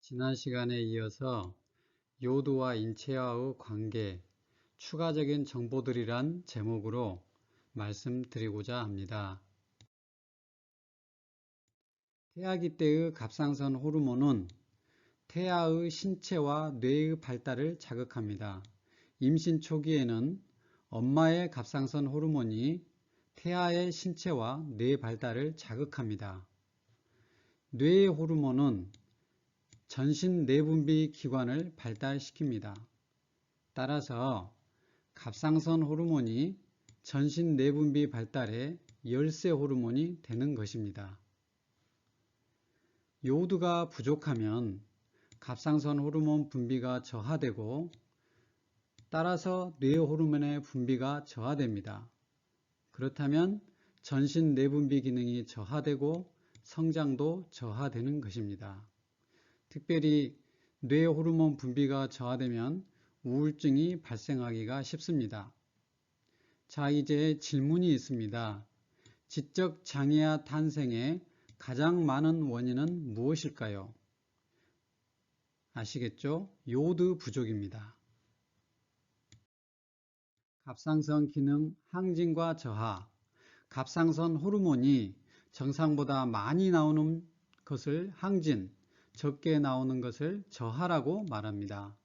지난 시간에 이어서 요오드와 인체와의 관계, 추가적인 정보들이란 제목으로 말씀드리고자 합니다. 태아기 때의 갑상선 호르몬은 태아의 신체와 뇌의 발달을 자극합니다. 임신 초기에는 엄마의 갑상선 호르몬이 태아의 신체와 뇌 발달을 자극합니다. 뇌의 호르몬은 전신 내분비 기관을 발달시킵니다. 따라서 갑상선 호르몬이 전신 내분비 발달의 열쇠 호르몬이 되는 것입니다. 요오드가 부족하면 갑상선 호르몬 분비가 저하되고 따라서 뇌 호르몬의 분비가 저하됩니다. 그렇다면 전신 내분비 기능이 저하되고 성장도 저하되는 것입니다. 특별히 뇌 호르몬 분비가 저하되면 우울증이 발생하기가 쉽습니다. 자, 이제 질문이 있습니다. 지적 장애아 탄생의 가장 많은 원인은 무엇일까요? 아시겠죠? 요오드 부족입니다. 갑상선 기능 항진과 저하. 갑상선 호르몬이 정상보다 많이 나오는 것을 항진, 적게 나오는 것을 저하라고 말합니다.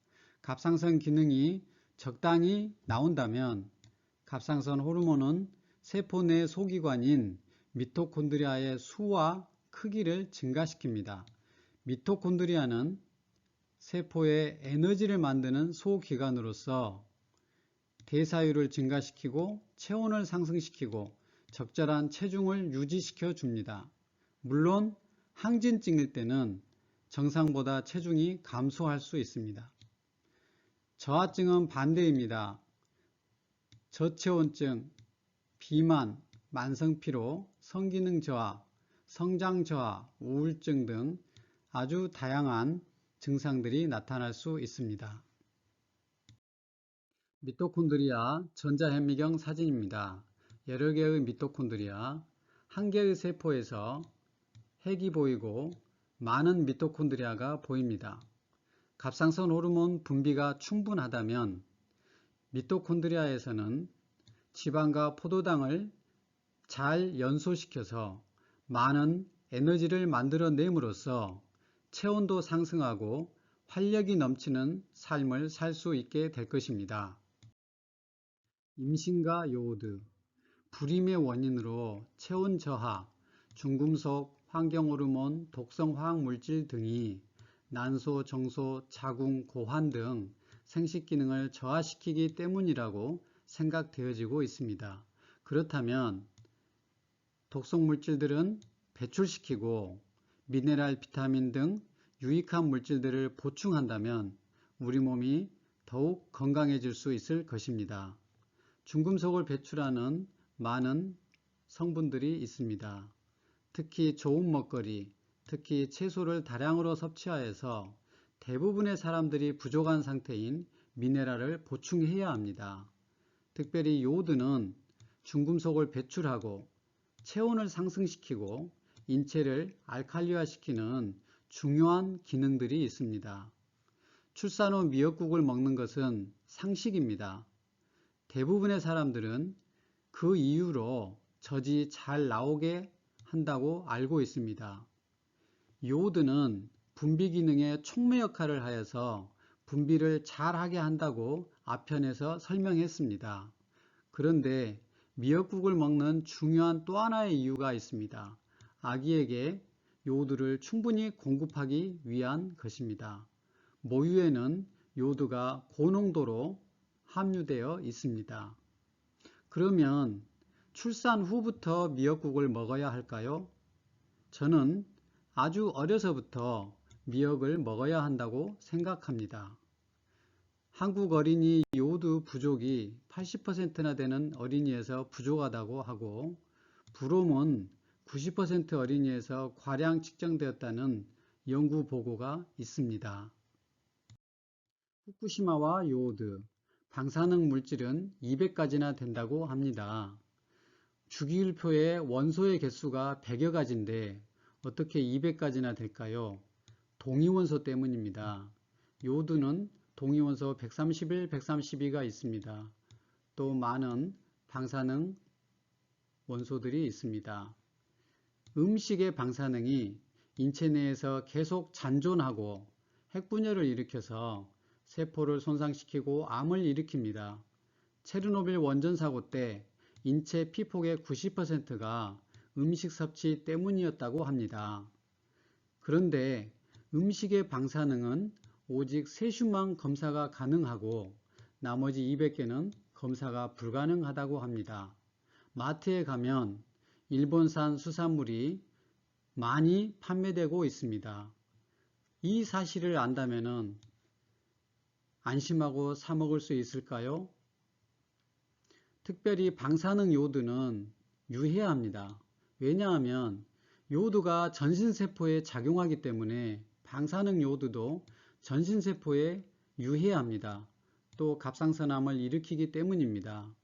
갑상선 기능이 적당히 나온다면 갑상선 호르몬은 세포 내 소기관인 미토콘드리아의 수와 크기를 증가시킵니다. 미토콘드리아는 세포의 에너지를 만드는 소기관으로서 대사율을 증가시키고 체온을 상승시키고 적절한 체중을 유지시켜 줍니다. 물론 항진증일 때는 정상보다 체중이 감소할 수 있습니다. 저하증은 반대입니다. 저체온증, 비만, 만성피로, 성기능 저하, 성장 저하, 우울증 등 아주 다양한 증상들이 나타날 수 있습니다. 미토콘드리아 전자현미경 사진입니다. 여러 개의 미토콘드리아, 한 개의 세포에서 핵이 보이고 많은 미토콘드리아가 보입니다. 갑상선 호르몬 분비가 충분하다면 미토콘드리아에서는 지방과 포도당을 잘 연소시켜서 많은 에너지를 만들어냄으로써 체온도 상승하고 활력이 넘치는 삶을 살 수 있게 될 것입니다. 임신과 요오드, 불임의 원인으로 체온 저하, 중금속, 환경호르몬, 독성 화학물질 등이 난소, 정소, 자궁, 고환 등 생식기능을 저하시키기 때문이라고 생각되어지고 있습니다. 그렇다면 독성물질들은 배출시키고 미네랄, 비타민 등 유익한 물질들을 보충한다면 우리 몸이 더욱 건강해질 수 있을 것입니다. 중금속을 배출하는 많은 성분들이 있습니다. 특히 좋은 먹거리, 특히 채소를 다량으로 섭취하여서 대부분의 사람들이 부족한 상태인 미네랄을 보충해야 합니다. 특별히 요오드는 중금속을 배출하고 체온을 상승시키고 인체를 알칼리화시키는 중요한 기능들이 있습니다. 출산 후 미역국을 먹는 것은 상식입니다. 대부분의 사람들은 그 이유로 젖이 잘 나오게 한다고 알고 있습니다. 요오드는 분비 기능의 촉매 역할을 하여서 분비를 잘 하게 한다고 앞편에서 설명했습니다. 그런데 미역국을 먹는 중요한 또 하나의 이유가 있습니다. 아기에게 요오드를 충분히 공급하기 위한 것입니다. 모유에는 요오드가 고농도로 함유되어 있습니다. 그러면 출산 후부터 미역국을 먹어야 할까요? 저는 아주 어려서부터 미역을 먹어야 한다고 생각합니다. 한국 어린이 요오드 부족이 80%나 되는 어린이에서 부족하다고 하고 불홈은 90% 어린이에서 과량 측정되었다는 연구 보고가 있습니다. 후쿠시마와 요오드, 방사능 물질은 200가지나 된다고 합니다. 주기율표에 원소의 개수가 100여 가지인데 어떻게 200가지나 될까요? 동위원소 때문입니다. 요드는 동위원소 131, 132가 있습니다. 또 많은 방사능 원소들이 있습니다. 음식의 방사능이 인체 내에서 계속 잔존하고 핵분열을 일으켜서 세포를 손상시키고 암을 일으킵니다. 체르노빌 원전 사고 때 인체 피폭의 90%가 음식 섭취 때문이었다고 합니다. 그런데 음식의 방사능은 오직 세슘만 검사가 가능하고 나머지 200개는 검사가 불가능하다고 합니다. 마트에 가면 일본산 수산물이 많이 판매되고 있습니다. 이 사실을 안다면 안심하고 사 먹을 수 있을까요? 특별히 방사능 요드는 유해합니다. 왜냐하면 요드가 전신세포에 작용하기 때문에 방사능 요드도 전신세포에 유해합니다. 또 갑상선암을 일으키기 때문입니다.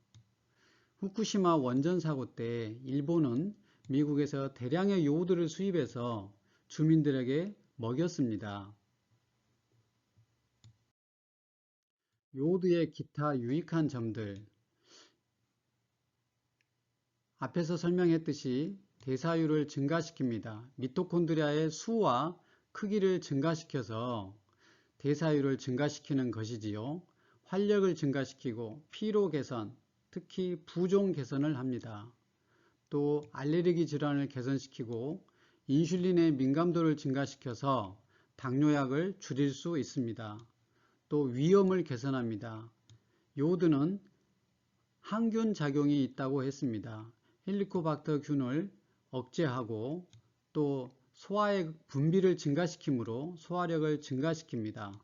후쿠시마 원전 사고 때 일본은 미국에서 대량의 요오드를 수입해서 주민들에게 먹였습니다. 요오드의 기타 유익한 점들. 앞에서 설명했듯이 대사율을 증가시킵니다. 미토콘드리아의 수와 크기를 증가시켜서 대사율을 증가시키는 것이지요. 활력을 증가시키고 피로 개선, 특히 부종 개선을 합니다. 또 알레르기 질환을 개선시키고 인슐린의 민감도를 증가시켜서 당뇨약을 줄일 수 있습니다. 또 위염을 개선합니다. 요오드는 항균 작용이 있다고 했습니다. 헬리코박터 균을 억제하고 또 소화의 분비를 증가시키므로 소화력을 증가시킵니다.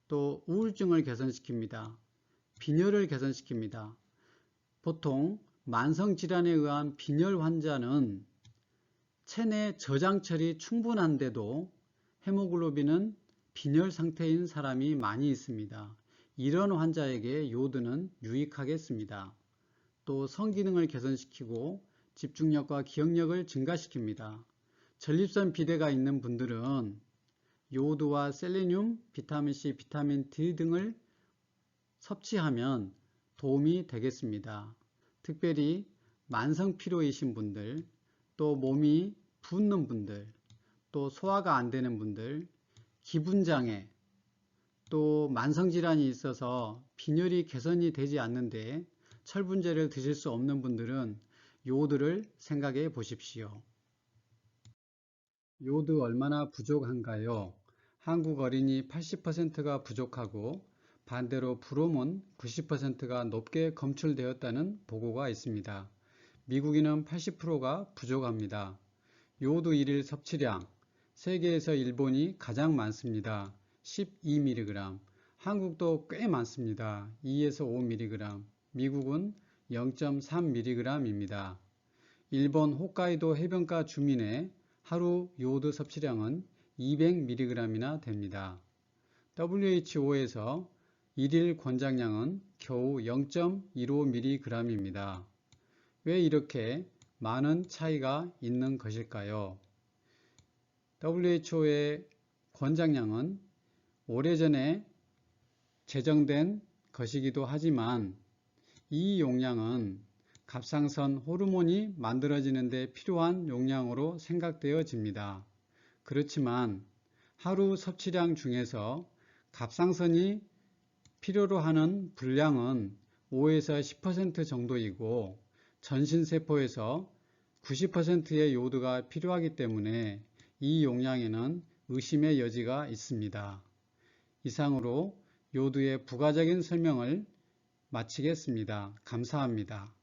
또 우울증을 개선시킵니다. 빈혈을 개선시킵니다. 보통 만성질환에 의한 빈혈 환자는 체내 저장철이 충분한데도 헤모글로빈은 빈혈 상태인 사람이 많이 있습니다. 이런 환자에게 요오드는 유익하겠습니다. 또 성기능을 개선시키고 집중력과 기억력을 증가시킵니다. 전립선 비대가 있는 분들은 요오드와 셀레늄, 비타민C, 비타민 D 등을 섭취하면 도움이 되겠습니다. 특별히 만성 피로이신 분들, 또 몸이 붓는 분들, 또 소화가 안 되는 분들, 기분장애, 또 만성질환이 있어서 빈혈이 개선이 되지 않는데 철분제를 드실 수 없는 분들은 요오드를 생각해 보십시오. 요오드 얼마나 부족한가요? 한국 어린이 80%가 부족하고 반대로 브롬은 90%가 높게 검출되었다는 보고가 있습니다. 미국인은 80%가 부족합니다. 요오드 1일 섭취량, 세계에서 일본이 가장 많습니다. 12mg, 한국도 꽤 많습니다. 2에서 5mg, 미국은 0.3mg입니다. 일본 홋카이도 해변가 주민의 하루 요오드 섭취량은 200mg이나 됩니다. WHO에서 1일 권장량은 겨우 0.15mg입니다. 왜 이렇게 많은 차이가 있는 것일까요? WHO의 권장량은 오래전에 제정된 것이기도 하지만 이 용량은 갑상선 호르몬이 만들어지는 데 필요한 용량으로 생각되어집니다. 그렇지만 하루 섭취량 중에서 갑상선이 필요로 하는 분량은 5에서 10% 정도이고 전신세포에서 90%의 요오드가 필요하기 때문에 이 용량에는 의심의 여지가 있습니다. 이상으로 요오드의 부가적인 설명을 마치겠습니다. 감사합니다.